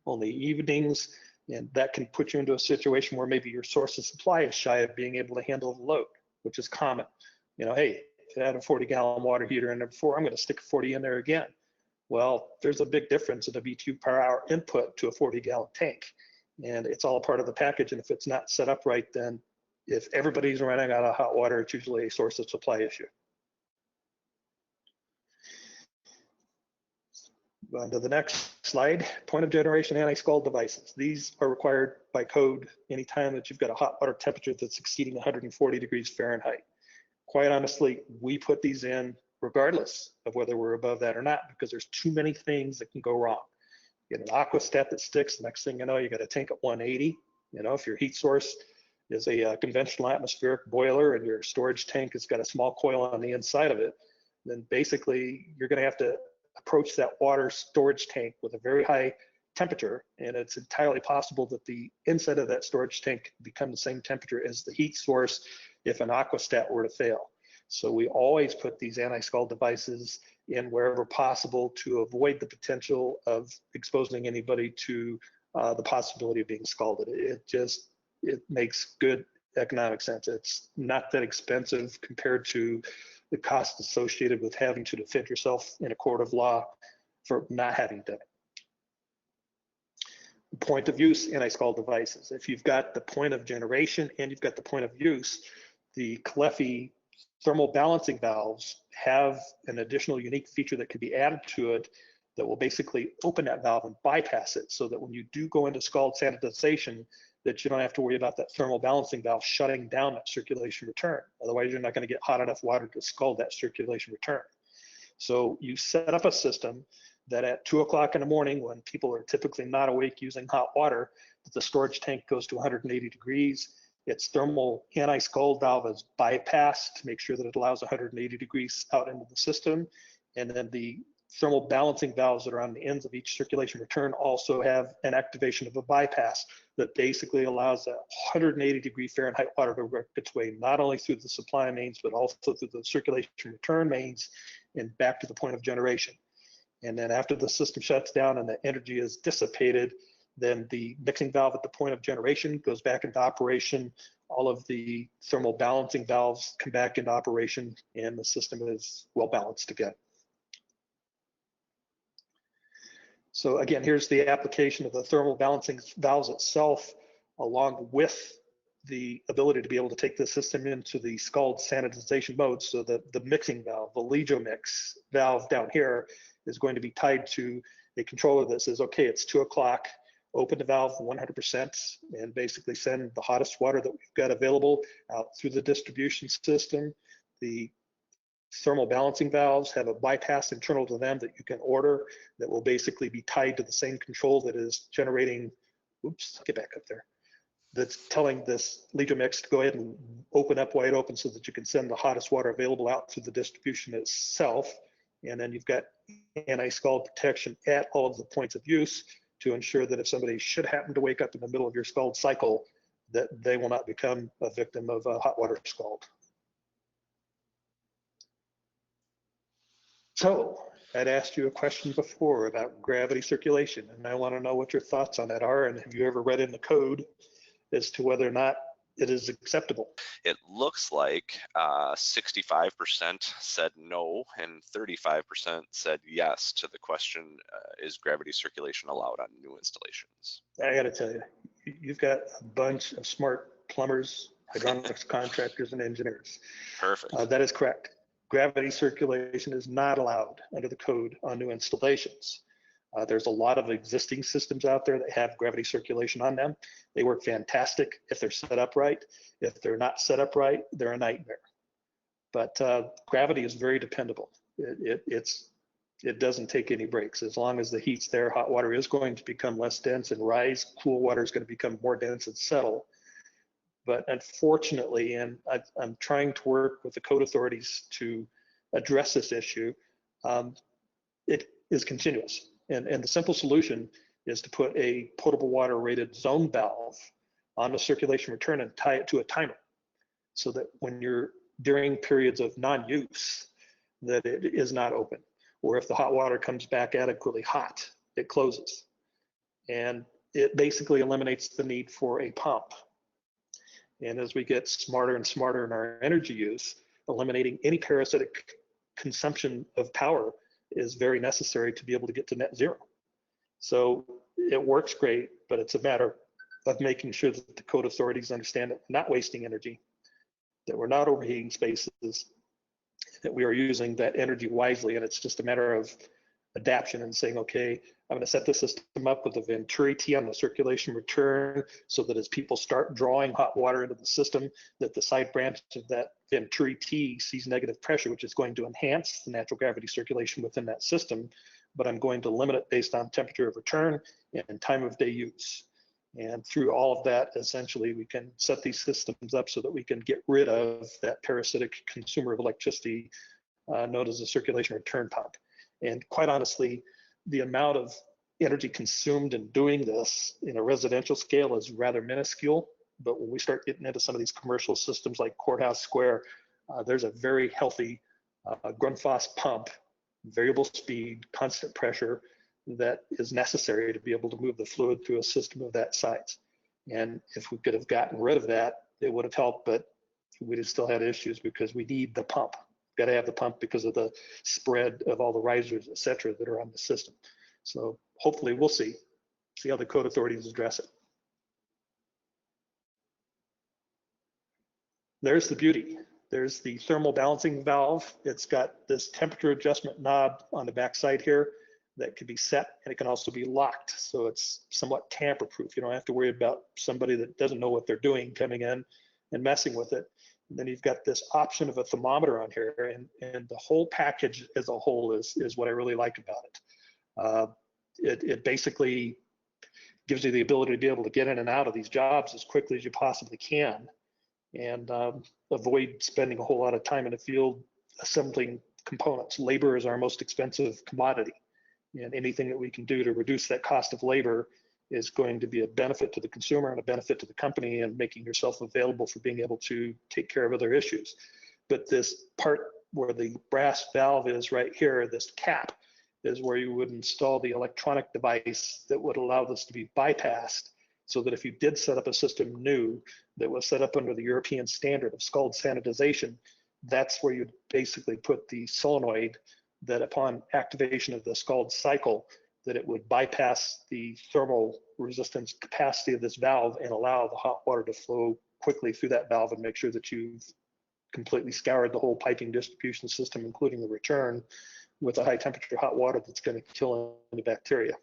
only evenings? And that can put you into a situation where maybe your source of supply is shy of being able to handle the load, which is common. You know, hey, if I had a 40-gallon water heater in there before, I'm going to stick 40 in there again. Well, there's a big difference in a BTU per hour input to a 40-gallon tank. And it's all part of the package. And if it's not set up right, then if everybody's running out of hot water, it's usually a source of supply issue. On to the next slide, point of generation anti-scald devices. These are required by code anytime that you've got a hot water temperature that's exceeding 140 degrees Fahrenheit. Quite honestly, we put these in regardless of whether we're above that or not, because there's too many things that can go wrong. You get an aquastat that sticks, the next thing you know, you got a tank at 180. You know, if your heat source is a conventional atmospheric boiler and your storage tank has got a small coil on the inside of it, then basically you're going to have to approach that water storage tank with a very high temperature, and it's entirely possible that the inside of that storage tank can become the same temperature as the heat source if an aquastat were to fail. So we always put these anti-scald devices in wherever possible to avoid the potential of exposing anybody to the possibility of being scalded. It makes good economic sense. It's not that expensive compared to the cost associated with having to defend yourself in a court of law for not having done it. Point of use anti-scald devices. If you've got the point of generation and you've got the point of use, the Caleffi thermal balancing valves have an additional unique feature that can be added to it that will basically open that valve and bypass it, so that when you do go into scald sanitization, that you don't have to worry about that thermal balancing valve shutting down that circulation return. Otherwise, you're not going to get hot enough water to scald that circulation return. So you set up a system that at 2 o'clock in the morning, when people are typically not awake using hot water, that the storage tank goes to 180 degrees. Its thermal anti-scald valve is bypassed to make sure that it allows 180 degrees out into the system. And then the thermal balancing valves that are on the ends of each circulation return also have an activation of a bypass that basically allows that 180 degree Fahrenheit water to work its way not only through the supply mains, but also through the circulation return mains and back to the point of generation. And then after the system shuts down and the energy is dissipated, then the mixing valve at the point of generation goes back into operation. All of the thermal balancing valves come back into operation and the system is well balanced again. So again, here's the application of the thermal balancing valves itself, along with the ability to be able to take the system into the scald sanitization mode, so that the mixing valve, the Legionella valve down here, is going to be tied to a controller that says, okay, it's 2 o'clock, open the valve 100% and basically send the hottest water that we've got available out through the distribution system. The thermal balancing valves have a bypass internal to them that you can order that will basically be tied to the same control that is generating, oops, get back up there, that's telling this Legionella to go ahead and open up wide open so that you can send the hottest water available out through the distribution itself. And then you've got anti-scald protection at all of the points of use to ensure that if somebody should happen to wake up in the middle of your scald cycle, that they will not become a victim of a hot water scald. So I'd asked you a question before about gravity circulation, and I want to know what your thoughts on that are, and have you ever read in the code as to whether or not it is acceptable? It looks like 65% said no and 35% said yes to the question, is gravity circulation allowed on new installations? I got to tell you, you've got a bunch of smart plumbers, hydraulics contractors, and engineers. Perfect. That is correct. Gravity circulation is not allowed under the code on new installations. There's a lot of existing systems out there that have gravity circulation on them. They work fantastic if they're set up right. If they're not set up right, they're a nightmare. But gravity is very dependable. It doesn't take any breaks. As long as the heat's there, hot water is going to become less dense and rise. Cool water is going to become more dense and settle. But unfortunately, and I'm trying to work with the code authorities to address this issue, it is continuous. And the simple solution is to put a potable water rated zone valve on the circulation return and tie it to a timer so that when you're during periods of non-use, that it is not open. Or if the hot water comes back adequately hot, it closes. And it basically eliminates the need for a pump. And as we get smarter and smarter in our energy use, eliminating any parasitic consumption of power is very necessary to be able to get to net zero. So it works great, but it's a matter of making sure that the code authorities understand that we're not wasting energy, that we're not overheating spaces, that we are using that energy wisely. And it's just a matter of adaptation and saying, okay, I'm going to set the system up with a Venturi T on the circulation return so that as people start drawing hot water into the system, that the side branch of that Venturi T sees negative pressure, which is going to enhance the natural gravity circulation within that system. But I'm going to limit it based on temperature of return and time of day use. And through all of that, essentially, we can set these systems up so that we can get rid of that parasitic consumer of electricity known as a circulation return pump. And quite honestly, the amount of energy consumed in doing this in a residential scale is rather minuscule. But when we start getting into some of these commercial systems like Courthouse Square, there's a very healthy Grundfos pump, variable speed, constant pressure that is necessary to be able to move the fluid through a system of that size. And if we could have gotten rid of that, it would have helped, but we'd have still had issues because we need the pump. Got to have the pump because of the spread of all the risers, et cetera, that are on the system. So hopefully we'll see how the code authorities address it. There's the beauty. There's the thermal balancing valve. It's got this temperature adjustment knob on the back side here that can be set, and it can also be locked. So it's somewhat tamper-proof. You don't have to worry about somebody that doesn't know what they're doing coming in and messing with it. And then you've got this option of a thermometer on here, and the whole package as a whole is what I really like about it. It basically gives you the ability to be able to get in and out of these jobs as quickly as you possibly can, and avoid spending a whole lot of time in the field assembling components. Labor is our most expensive commodity, and anything that we can do to reduce that cost of labor is going to be a benefit to the consumer and a benefit to the company, and making yourself available for being able to take care of other issues. But this part where the brass valve is right here, this cap, is where you would install the electronic device that would allow this to be bypassed, so that if you did set up a system new that was set up under the European standard of scald sanitization, that's where you'd basically put the solenoid that upon activation of the scald cycle, that it would bypass the thermal resistance capacity of this valve and allow the hot water to flow quickly through that valve, and make sure that you've completely scoured the whole piping distribution system, including the return, with a high temperature hot water that's going to kill any bacteria.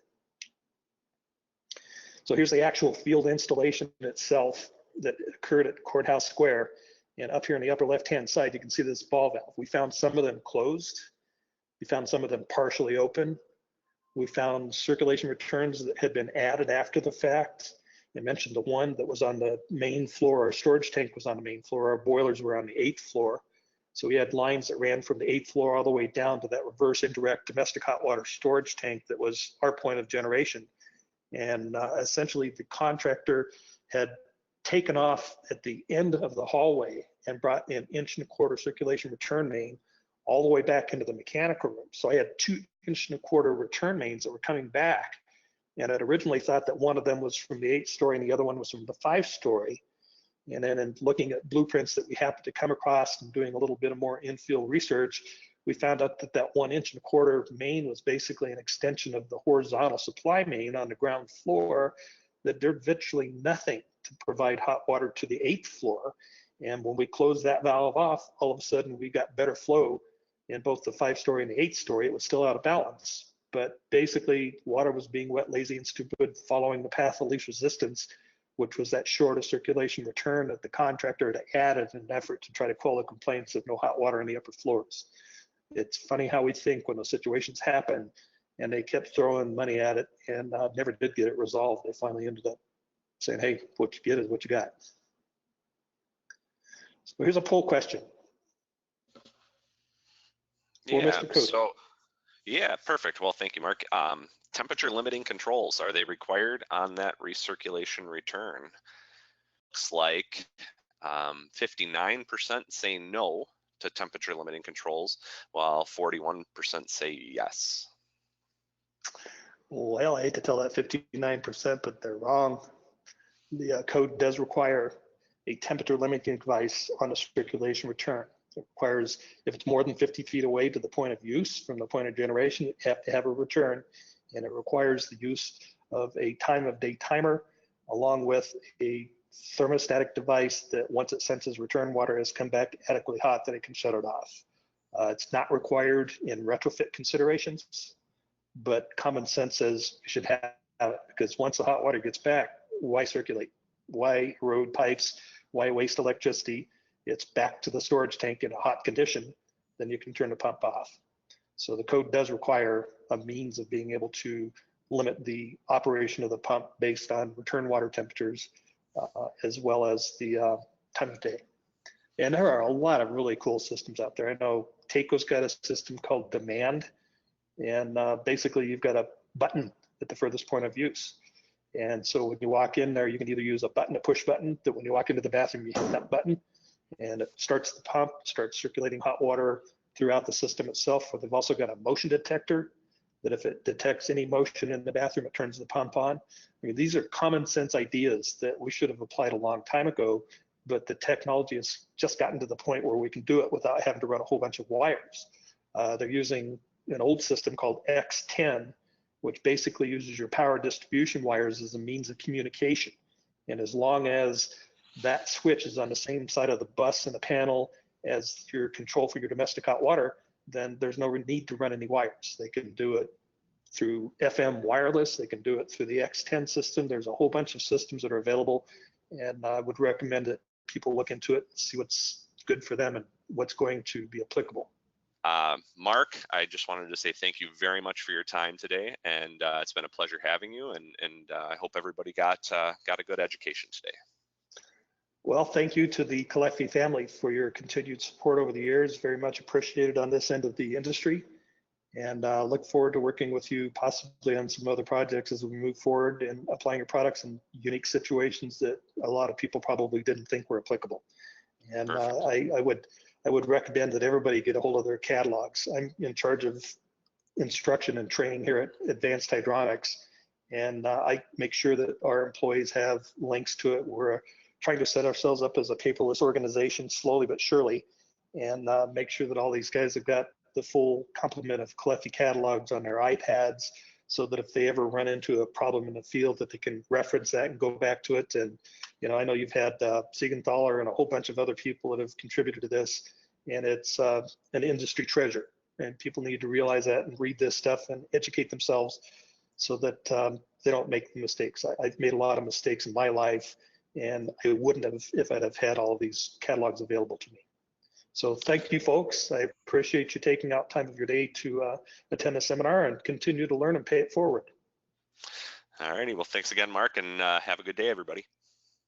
So here's the actual field installation itself that occurred at Courthouse Square. And up here on the upper left-hand side, you can see this ball valve. We found some of them closed. We found some of them partially open. We found circulation returns that had been added after the fact. I mentioned the one that was on the main floor. Our storage tank was on the main floor. Our boilers were on the 8th floor. So we had lines that ran from the 8th floor all the way down to that reverse indirect domestic hot water storage tank that was our point of generation. And essentially the contractor had taken off at the end of the hallway and brought an 1.25 inch circulation return main all the way back into the mechanical room. So I had 2.25 inch return mains that were coming back. And I'd originally thought that one of them was from the 8th story and the other one was from the 5th story. And then in looking at blueprints that we happened to come across and doing a little bit of more in-field research, we found out that that 1.25 inch main was basically an extension of the horizontal supply main on the ground floor that did virtually nothing to provide hot water to the 8th floor. And when we closed that valve off, all of a sudden we got better flow in both the 5th story and the 8th story. It was still out of balance, but basically water was being wet, lazy, and stupid, following the path of least resistance, which was that shortest circulation return that the contractor had added in an effort to try to quell the complaints of no hot water in the upper floors. It's funny how we think when those situations happen, and they kept throwing money at it and never did get it resolved. They finally ended up saying, hey, what you get is what you got. So here's a poll question. Yeah, perfect. Well, thank you, Mark. Temperature limiting controls, are they required on that recirculation return? Looks like 59% say no to temperature limiting controls, while 41% say yes. Well, I hate to tell that 59%, but they're wrong. The code does require a temperature limiting device on a circulation return. It requires, if it's more than 50 feet away to the point of use from the point of generation, you have to have a return, and it requires the use of a time of day timer along with a thermostatic device that once it senses return water has come back adequately hot, that it can shut it off. It's not required in retrofit considerations, but common sense says you should have it, because once the hot water gets back, why circulate? Why erode pipes? Why waste electricity? It's back to the storage tank in a hot condition, then you can turn the pump off. So the code does require a means of being able to limit the operation of the pump based on return water temperatures, as well as the time of day. And there are a lot of really cool systems out there. I know Taco's got a system called Demand, and basically you've got a button at the furthest point of use. And so when you walk in there, you can either use a button, a push button, that when you walk into the bathroom, you hit that button and it starts the pump, starts circulating hot water throughout the system itself. Or they've also got a motion detector that if it detects any motion in the bathroom, it turns the pump on. I mean, these are common sense ideas that we should have applied a long time ago, but the technology has just gotten to the point where we can do it without having to run a whole bunch of wires. They're using an old system called X10, which basically uses your power distribution wires as a means of communication. And as long as that switch is on the same side of the bus and the panel as your control for your domestic hot water, then there's no need to run any wires. They can do it through FM wireless. They can do it through the X10 system. There's a whole bunch of systems that are available, and I would recommend that people look into it, see what's good for them and what's going to be applicable. Mark, I just wanted to say thank you very much for your time today, and it's been a pleasure having you, and I hope everybody got a good education today. Well, thank you to the Caleffi family for your continued support over the years. Very much appreciated on this end of the industry, and look forward to working with you possibly on some other projects as we move forward and applying your products in unique situations that a lot of people probably didn't think were applicable. And I would recommend that everybody get a hold of their catalogs. I'm in charge of instruction and training here at Advanced Hydronics, and I make sure that our employees have links to it. We're trying to set ourselves up as a paperless organization slowly but surely, and make sure that all these guys have got the full complement of Caleffi catalogs on their iPads, so that if they ever run into a problem in the field, that they can reference that and go back to it. And you know, I know you've had Siegenthaler and a whole bunch of other people that have contributed to this, and it's an industry treasure. And people need to realize that and read this stuff and educate themselves so that they don't make mistakes. I've made a lot of mistakes in my life, and I wouldn't have if I'd have had all of these catalogs available to me. So thank you, folks. I appreciate you taking out time of your day to attend the seminar and continue to learn and pay it forward. All righty. Well, thanks again, Mark, and have a good day, everybody.